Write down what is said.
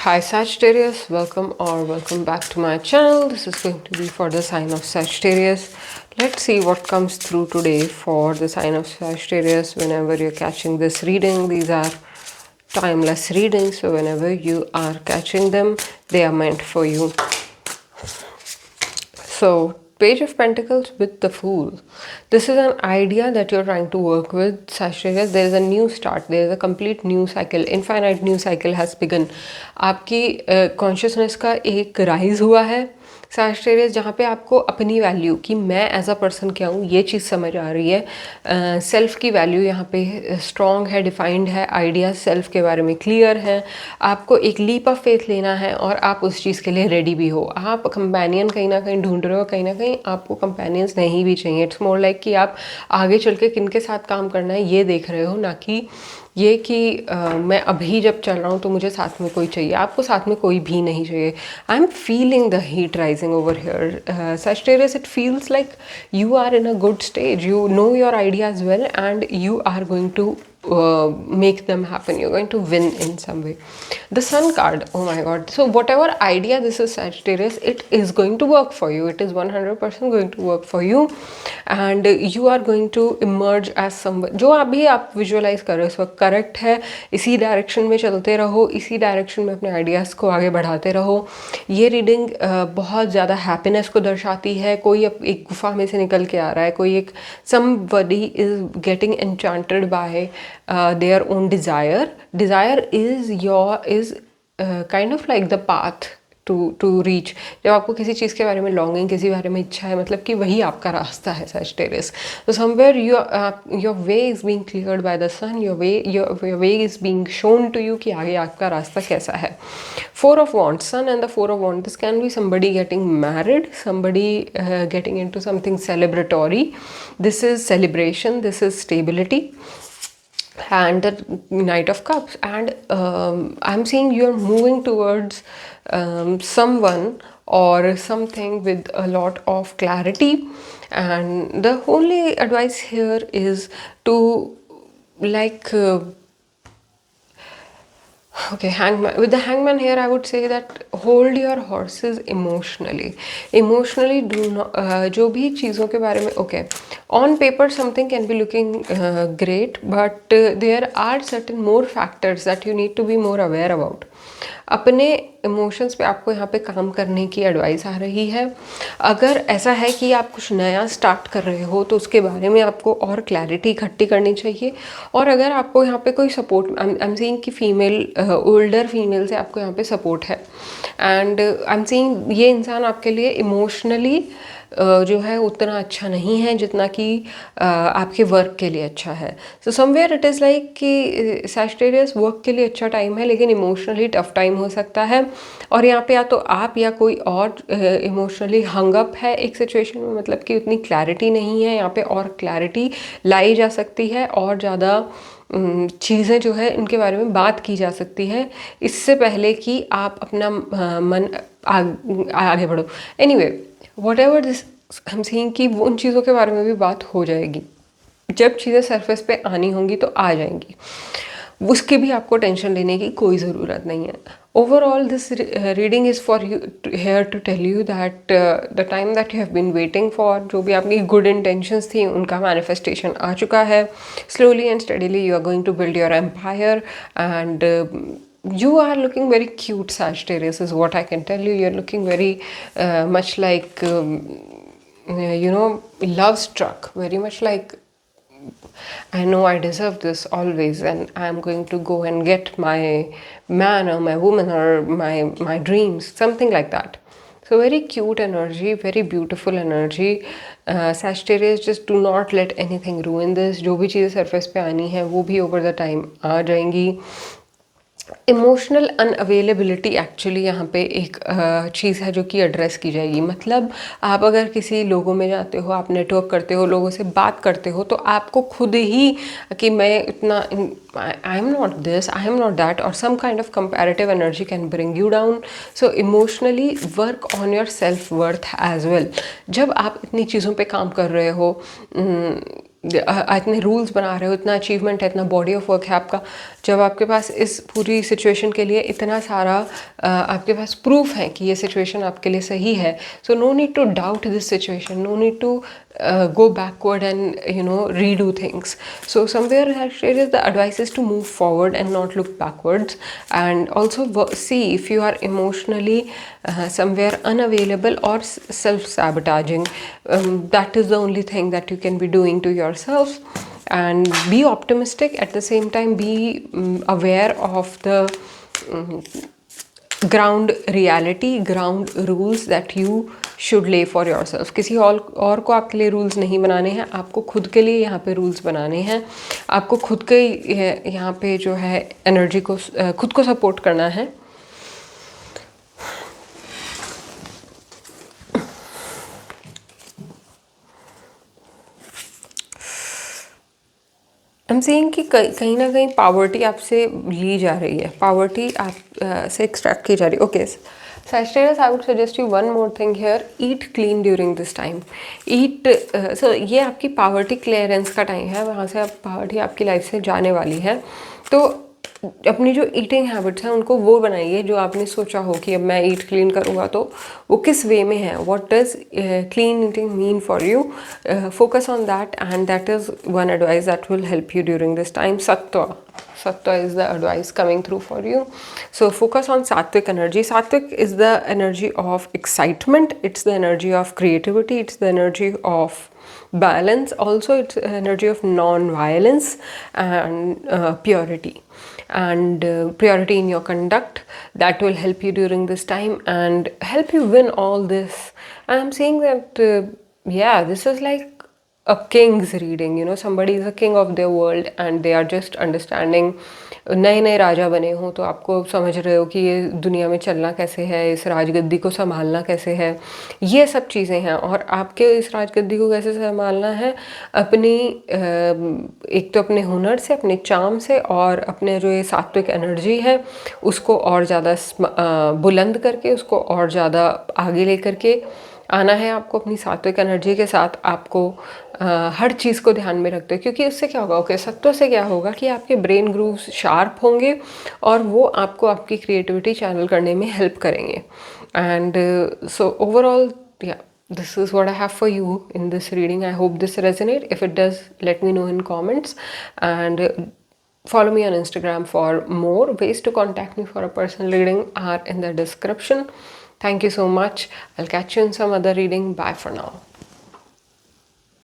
Hi Sagittarius, welcome back to my channel. This is going to be for the sign of Sagittarius. Let's see what comes through today for the sign of Sagittarius. Whenever you're catching this reading, these are timeless readings, so whenever you are catching them, they are meant for you. So, Page of Pentacles with the Fool. This is an idea that you're trying to work with, Sagittarius. There is a new start. There is a complete new cycle. Infinite new cycle has begun. आपकी consciousness का एक rise हुआ है Sagittarius, जहाँ पे आपको अपनी value कि मैं एज अ पर्सन क्या हूँ ये चीज़ समझ आ रही है। सेल्फ की वैल्यू यहाँ पे स्ट्रॉन्ग है, डिफाइंड है, आइडियाज सेल्फ के बारे में क्लियर हैं। आपको एक लीप ऑफ फेथ लेना है और आप उस चीज़ के लिए रेडी भी हो। आप कंपेनियन कहीं ना कहीं ढूंढ रहे हो, कहीं ना कहीं आपको कंपेनियंस नहीं भी चाहिए। इट्स मोर लाइक कि आप आगे चल के किन के साथ काम करना है ये देख रहे हो, ना कि ये कि मैं अभी जब चल रहा हूँ तो मुझे साथ में कोई चाहिए। आपको साथ में कोई भी नहीं चाहिए। I am feeling the heat rising over here Sagittarius. It feels like you are in a good stage. You know your ideas well and you are going to make them happen. You're going to win in some way. The Sun card, oh my god. So whatever idea this is, Sagittarius, it is going to work for you. It is 100% going to work for you and you are going to emerge as someone. जो अभी आप visualise कर रहे हो इस वक्त correct है. इसी डायरेक्शन में चलते रहो, इसी डायरेक्शन में अपने आइडियाज़ को आगे बढ़ाते रहो. ये रीडिंग बहुत ज़्यादा हैप्पीनेस को दर्शाती है. कोई एक गुफा में से निकल के आ रहा है, कोई एक somebody is getting enchanted by their own desire. Desire is kind of like the path to reach. जब आपको किसी चीज़ के बारे में लॉन्गिंग, किसी बारे में इच्छा है, मतलब कि वही आपका रास्ता है Sagittarius. So somewhere your way is being cleared by the sun. Your way is being shown to you कि आगे आपका रास्ता कैसा है. Four of Wands, Sun and the Four of Wands. This can be somebody getting married, somebody getting into something celebratory. This is celebration. This is stability. And the Knight of Cups, and I'm seeing you're moving towards someone or something with a lot of clarity, and the only advice here is to like okay, hangman. With the hangman here, I would say that hold your horses emotionally. Emotionally do not जो भी चीज़ों के बारे में okay. On paper something can be looking great, but there are certain more factors that you need to be more aware about. अपने emotions पे आपको यहाँ पे काम करने की एडवाइस आ रही है. अगर ऐसा है कि आप कुछ नया स्टार्ट कर रहे हो तो उसके बारे में आपको और क्लैरिटी इकट्ठी करनी चाहिए. और अगर आपको यहाँ पे कोई सपोर्ट, आई एम सीइंग कि फीमेल, ओल्डर फीमेल से आपको यहाँ पे सपोर्ट है, एंड आई एम सीइंग ये इंसान आपके लिए इमोशनली जो है उतना अच्छा नहीं है जितना कि आपके वर्क के लिए अच्छा है. So somewhere it is like कि सैजिटेरियस वर्क के लिए अच्छा टाइम है, लेकिन इमोशनली टफ टाइम हो सकता है. और यहाँ पे या तो आप या कोई और इमोशनली हंग अप है एक सिचुएशन में, मतलब कि उतनी क्लैरिटी नहीं है. यहाँ पे और क्लैरिटी लाई जा सकती है और ज़्यादा चीज़ें जो है इनके बारे में बात की जा सकती है इससे पहले कि आप अपना मन आगे बढ़ो. एनीवे, whatever this हम सीइंग कि उन चीज़ों के बारे में भी बात हो जाएगी. जब चीज़ें सरफेस पे आनी होंगी तो आ जाएंगी, उसकी भी आपको टेंशन लेने की कोई ज़रूरत नहीं है. Overall this reading is for you here to tell you that the time that you have been waiting for, जो भी आपकी गुड इंटेंशंस थी उनका मैनिफेस्टेशन आ चुका है. Slowly and steadily you are going to build your empire and you are looking very cute, Sagittarius, is what I can tell you. You're looking very much like love struck, very much like I know I deserve this always and I'm going to go and get my man or my woman or my dreams, something like that. So very cute energy, very beautiful energy. Sagittarius, just do not let anything ruin this. जो भी चीज़ें surface पे आनी है वो भी over the time आ जाएंगी. Emotional unavailability actually यहाँ पे एक चीज़ है जो कि एड्रेस की जाएगी. मतलब आप अगर किसी लोगों में जाते हो, आप नेटवर्क करते हो, लोगों से बात करते हो, तो आपको खुद ही कि मैं इतना I am not this, I am not that, और some kind of comparative energy can bring you down. So emotionally work on your self worth as well. जब आप इतनी चीज़ों पे काम कर रहे हो, इतने रूल्स बना रहे हो, इतना अचीवमेंट है, इतना बॉडी ऑफ वर्क है आपका, जब आपके पास इस पूरी सिचुएशन के लिए इतना सारा आपके पास प्रूफ है कि ये सिचुएशन आपके लिए सही है, so no need to doubt this situation, no need to go backward and redo things. So somewhere here is the advice is to move forward and not look backwards, and also see if you are emotionally somewhere unavailable or self-sabotaging. That is the only thing that you can be doing to yourself, and be optimistic at the same time, be aware of the ground reality, ground rules that you should ले for your self. किसी और को आपके लिए rules नहीं बनाने हैं, आपको खुद के लिए यहाँ पे रूल्स बनाने हैं. आपको खुद के यहाँ पे जो है एनर्जी को, खुद को सपोर्ट करना है. हम सेइंग कि कहीं ना कहीं पावर्टी आपसे ली जा रही है, पावर्टी आप से एक्सट्रैक्ट की जा रही है. Okay Sagittarius, I would suggest you one more thing here. Eat clean during this time. Eat so ये आपकी पावर्टी क्लियरेंस का टाइम है, वहाँ से आप पावर्टी आपकी लाइफ से जाने वाली है. तो अपनी जो ईटिंग हैबिट्स हैं उनको वो बनाइए जो आपने सोचा हो कि अब मैं ईट क्लीन करूँगा तो वो किस वे में है. What does clean eating mean for you? Focus on that, and that is one advice that will help you during this time. Sattva is the advice coming through for you. So focus on Sattvic energy. Sattvic is the energy of excitement. It's the energy of creativity. It's the energy of balance. Also, it's energy of non-violence and purity. And purity in your conduct. That will help you during this time and help you win all this. And I'm saying that, yeah, this is like a king's reading. Somebody is a king of their world and they are just understanding. नए नए राजा बने हो तो आपको समझ रहे हो कि ये दुनिया में चलना कैसे है, इस राजगद्दी को संभालना कैसे है, ये सब चीज़ें हैं. और आपके इस राजगद्दी को कैसे संभालना है, अपनी एक तो अपने हुनर से, अपने चार्म से, और अपने जो ये सात्विक एनर्जी है उसको और ज़्यादा बुलंद करके, उसको और ज़्यादा आगे लेकर के आना है. आपको अपनी सात्विक एनर्जी के साथ आपको हर चीज़ को ध्यान में रखते हैं, क्योंकि उससे क्या होगा, ओके सत्व से क्या होगा कि आपके ब्रेन ग्रूव्स शार्प होंगे और वो आपको आपकी क्रिएटिविटी चैनल करने में हेल्प करेंगे. एंड सो ओवरऑल, या, this is what I have for you in this reading. I hope this resonate. If it does, let me know in comments, and follow me on Instagram for more. Ways to contact me for a personal reading are in the description. Thank you so much. I'll catch you in some other reading. Bye for now.